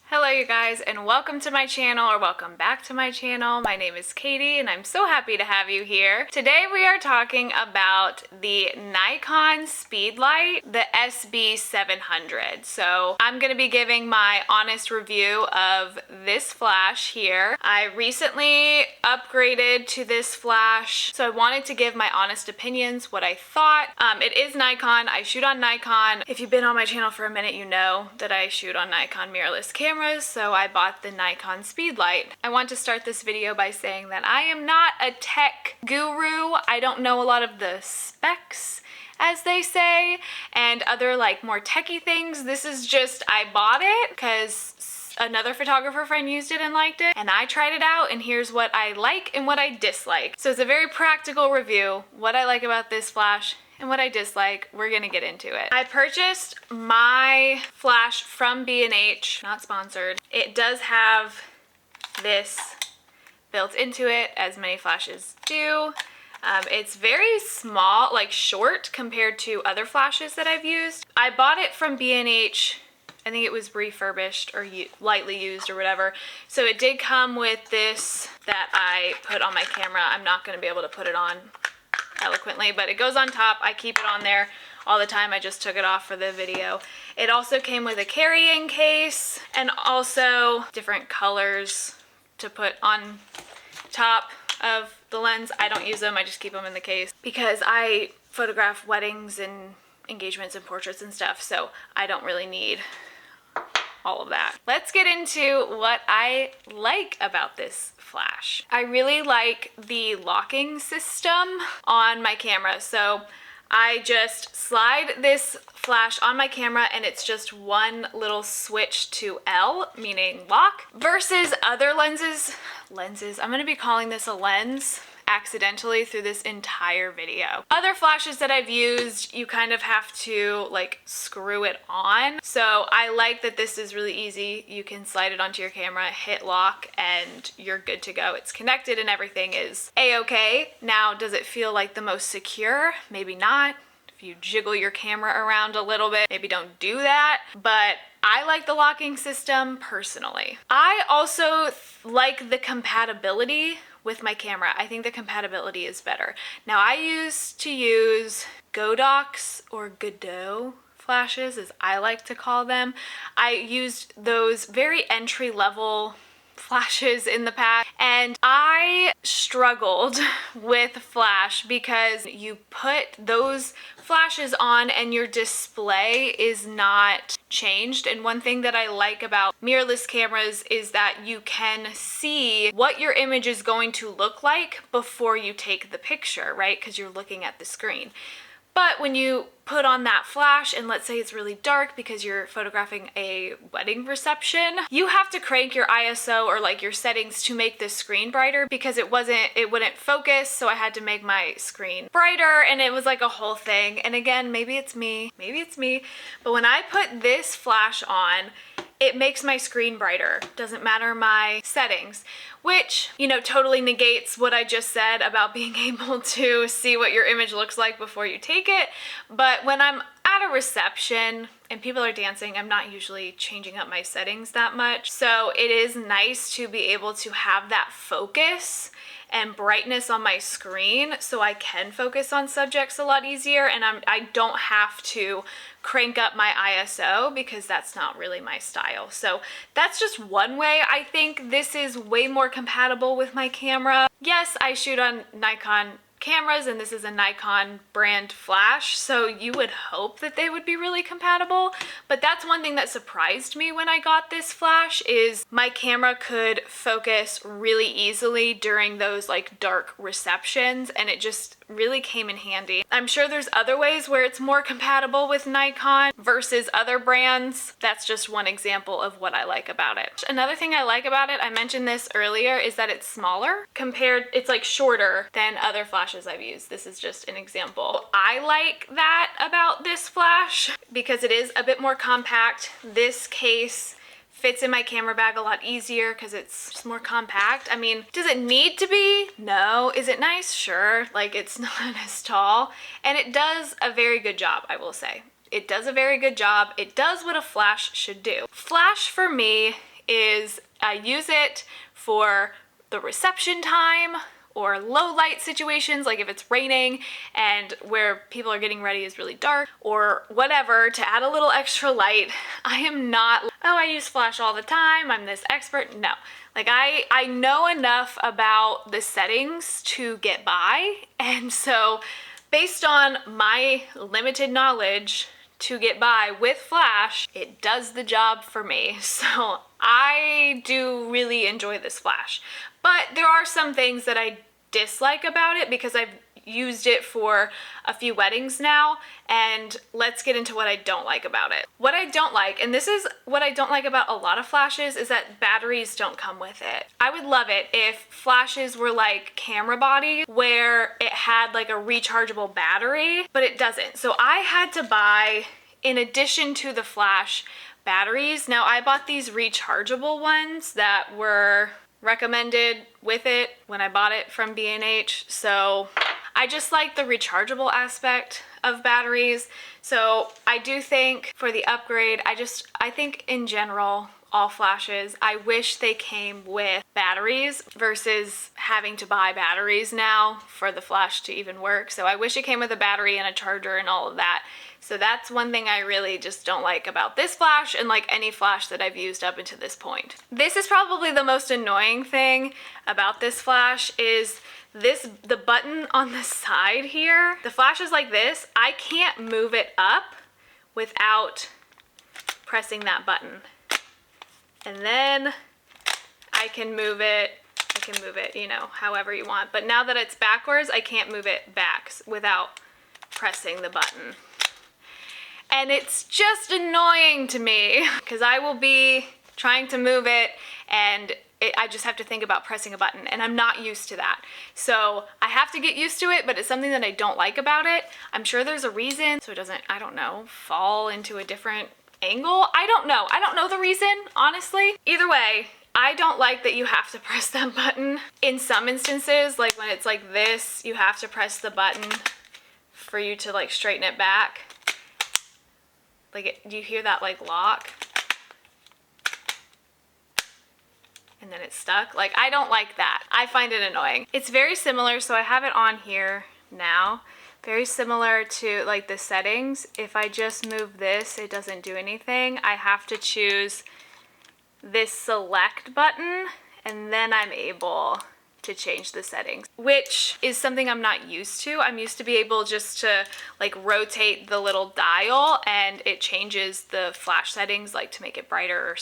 Hello you guys, and welcome to my channel, or welcome back to my channel. My name is Katie and I'm so happy to have you here. Today we are talking about the Nikon Speedlight, the SB-700. So I'm going to be giving my honest review of this flash here. I recently upgraded to this flash, so I wanted to give my honest opinions, what I thought. It is Nikon. I shoot on Nikon. If you've been on my channel for a minute, you know that I shoot on Nikon mirrorless cameras. So I bought the Nikon Speedlight. I want to start this video by saying that I am not a tech guru. I don't know a lot of the specs, as they say, and other like more techie things. This is just, I bought it because another photographer friend used it and liked it, and I tried it out, and here's what I like and what I dislike. So it's a very practical review, what I like about this flash and what I dislike. We're gonna get into it. I purchased my flash from B&H, not sponsored. It does have this built into it, as many flashes do. It's very small, like short compared to other flashes that I've used. I bought it from B&H. I think it was refurbished or lightly used or whatever. So it did come with this that I put on my camera. I'm not gonna be able to put it on eloquently, but it goes on top. I keep it on there all the time. I just took it off for the video. It also came with a carrying case and also different colors to put on top of the lens. I don't use them, I just keep them in the case because I photograph weddings and engagements and portraits and stuff, so I don't really need all of that. Let's get into what I like about this flash. I really like the locking system on my camera. So I just slide this flash on my camera and it's just one little switch to L, meaning lock, versus other lenses, I'm gonna be calling this a lens accidentally through this entire video. Other flashes that I've used, you kind of have to like screw it on. So I like that this is really easy. You can slide it onto your camera, hit lock, and you're good to go. It's connected and everything is a-okay. Now, does it feel like the most secure? Maybe not. If you jiggle your camera around a little bit, maybe don't do that. But I like the locking system personally. I also like the compatibility with my camera. I think the compatibility is better. Now, I used to use Godox or Godot flashes, as I like to call them. I used those very entry-level flashes in the past, and I struggled with flash because you put those flashes on and your display is not changed. And one thing that I like about mirrorless cameras is that you can see what your image is going to look like before you take the picture, right? Because you're looking at the screen. But when you put on that flash, and let's say it's really dark because you're photographing a wedding reception, you have to crank your ISO or like your settings to make the screen brighter because it wouldn't focus, so I had to make my screen brighter, and it was like a whole thing. And again, maybe it's me, but when I put this flash on, it makes my screen brighter. Doesn't matter my settings, which, you know, totally negates what I just said about being able to see what your image looks like before you take it. But when I'm at a reception and people are dancing, I'm not usually changing up my settings that much. So it is nice to be able to have that focus and brightness on my screen so I can focus on subjects a lot easier, and I don't have to crank up my ISO because that's not really my style. So that's just one way I think this is way more compatible with my camera. Yes, I shoot on Nikon cameras and this is a Nikon brand flash, so you would hope that they would be really compatible. But that's one thing that surprised me when I got this flash, is my camera could focus really easily during those like dark receptions, and it just really came in handy. I'm sure there's other ways where it's more compatible with Nikon versus other brands. That's just one example of what I like about it. Another thing I like about it, I mentioned this earlier, is that it's smaller it's like shorter than other flashes I've used. This is just an example. I like that about this flash because it is a bit more compact. This case fits in my camera bag a lot easier because it's just more compact. I mean, does it need to be? No. Is it nice? Sure. Like, it's not as tall. And it does a very good job, I will say. It does a very good job. It does what a flash should do. Flash for me is I use it for the reception time or low light situations, like if it's raining and where people are getting ready is really dark or whatever, to add a little extra light. I am not, oh, I use flash all the time, I'm this expert. No, like I know enough about the settings to get by, and so based on my limited knowledge to get by with flash, it does the job for me. So I do really enjoy this flash. But there are some things that I dislike about it because I've used it for a few weddings now, and let's get into what I don't like about it. What I don't like, and this is what I don't like about a lot of flashes, is that batteries don't come with it. I would love it if flashes were like camera bodies where it had like a rechargeable battery, but it doesn't. So I had to buy, in addition to the flash, batteries. Now I bought these rechargeable ones that were recommended with it when I bought it from B&H. So I just like the rechargeable aspect of batteries. So I do think for the upgrade, I think in general, all flashes, I wish they came with batteries versus having to buy batteries now for the flash to even work. So I wish it came with a battery and a charger and all of that. So that's one thing I really just don't like about this flash, and like any flash that I've used up until this point. This is probably the most annoying thing about this flash is the button on the side here. The flash is like this. I can't move it up without pressing that button. And then I can move it, you know, however you want. But now that it's backwards, I can't move it back without pressing the button. And it's just annoying to me because I will be trying to move it and I just have to think about pressing a button, and I'm not used to that. So I have to get used to it, but it's something that I don't like about it. I'm sure there's a reason so it doesn't, I don't know, fall into a different angle. I don't know. I don't know the reason, honestly. Either way, I don't like that you have to press that button. In some instances, like when it's like this, you have to press the button for you to like straighten it back. Like, do you hear that like lock? And then it's stuck. Like, I don't like that. I find it annoying. It's very similar, so I have it on here now. Very similar to like the settings. If I just move this, it doesn't do anything. I have to choose this select button, and then I'm able to change the settings, which is something I'm not used to. I'm used to be able just to like rotate the little dial and it changes the flash settings, like to make it brighter or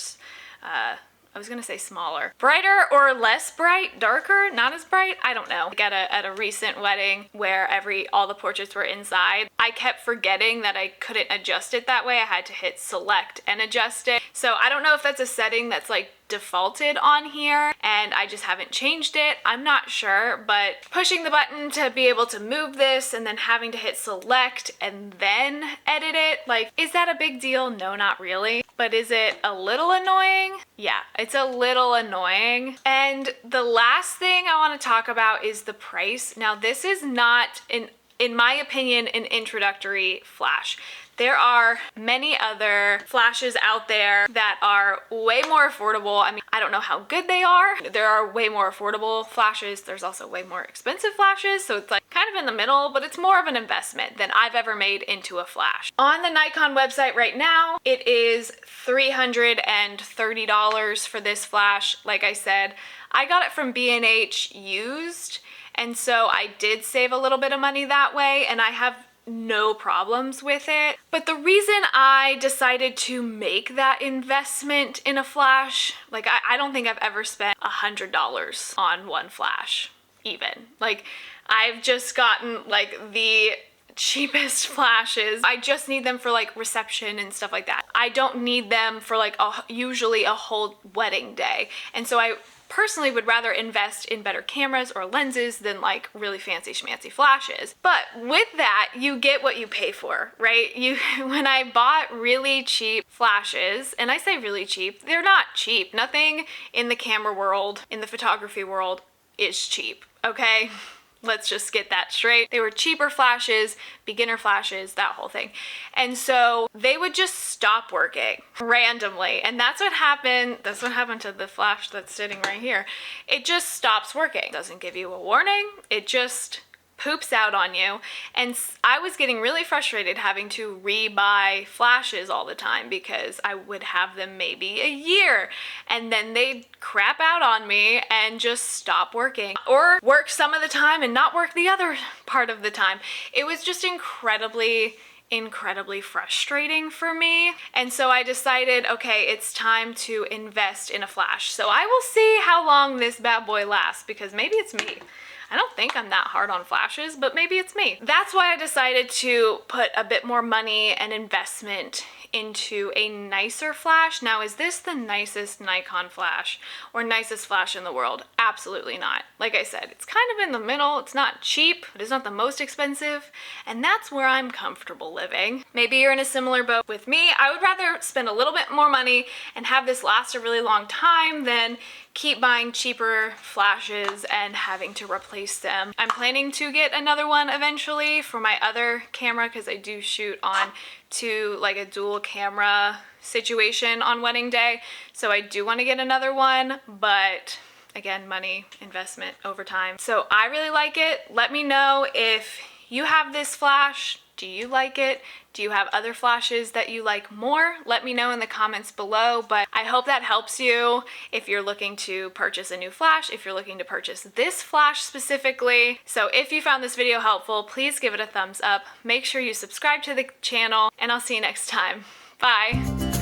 I was gonna say smaller. Brighter or less bright, darker, not as bright, I don't know. Like at a recent wedding where all the portraits were inside, I kept forgetting that I couldn't adjust it that way. I had to hit select and adjust it. So I don't know if that's a setting that's like defaulted on here and I just haven't changed it. I'm not sure, but pushing the button to be able to move this and then having to hit select and then edit it, like, is that a big deal? No, not really. But is it a little annoying? Yeah, it's a little annoying. And the last thing I want to talk about is the price. Now, this is not, in my opinion, an introductory flash. There are many other flashes out there that are way more affordable. I mean, I don't know how good they are. There are way more affordable flashes. There's also way more expensive flashes. So it's like kind of in the middle, but it's more of an investment than I've ever made into a flash. On the Nikon website right now, it is $330 for this flash. Like I said, I got it from B&H used. And so I did save a little bit of money that way, and I have no problems with it. But the reason I decided to make that investment in a flash, like I don't think I've ever spent $100 on one flash, even. Like, I've just gotten like the cheapest flashes. I just need them for like reception and stuff like that. I don't need them for like usually a whole wedding day. And so I personally would rather invest in better cameras or lenses than like really fancy schmancy flashes. But with that, you get what you pay for, right? When I bought really cheap flashes, and I say really cheap, they're not cheap. Nothing in the camera world, in the photography world is cheap, okay? Let's just get that straight. They were cheaper flashes, beginner flashes, that whole thing. And so they would just stop working randomly. And that's what happened. That's what happened to the flash that's sitting right here. It just stops working. It doesn't give you a warning. It just poops out on you. And I was getting really frustrated having to rebuy flashes all the time because I would have them maybe a year and then they'd crap out on me and just stop working, or work some of the time and not work the other part of the time. It was just incredibly frustrating for me. And so I decided, okay, it's time to invest in a flash. So I will see how long this bad boy lasts, because maybe it's me. I don't think I'm that hard on flashes, but maybe it's me. That's why I decided to put a bit more money and investment into a nicer flash. Now, is this the nicest Nikon flash or nicest flash in the world? Absolutely not. Like I said, it's kind of in the middle. It's not cheap, but it's not the most expensive, and that's where I'm comfortable living. Maybe you're in a similar boat with me. I would rather spend a little bit more money and have this last a really long time than keep buying cheaper flashes and having to replace them. I'm planning to get another one eventually for my other camera, because I do shoot on like a dual camera situation on wedding day. So I do want to get another one, but again, money, investment over time. So I really like it. Let me know if you have this flash. Do you like it? Do you have other flashes that you like more? Let me know in the comments below, but I hope that helps you if you're looking to purchase a new flash, if you're looking to purchase this flash specifically. So if you found this video helpful, please give it a thumbs up. Make sure you subscribe to the channel, and I'll see you next time. Bye.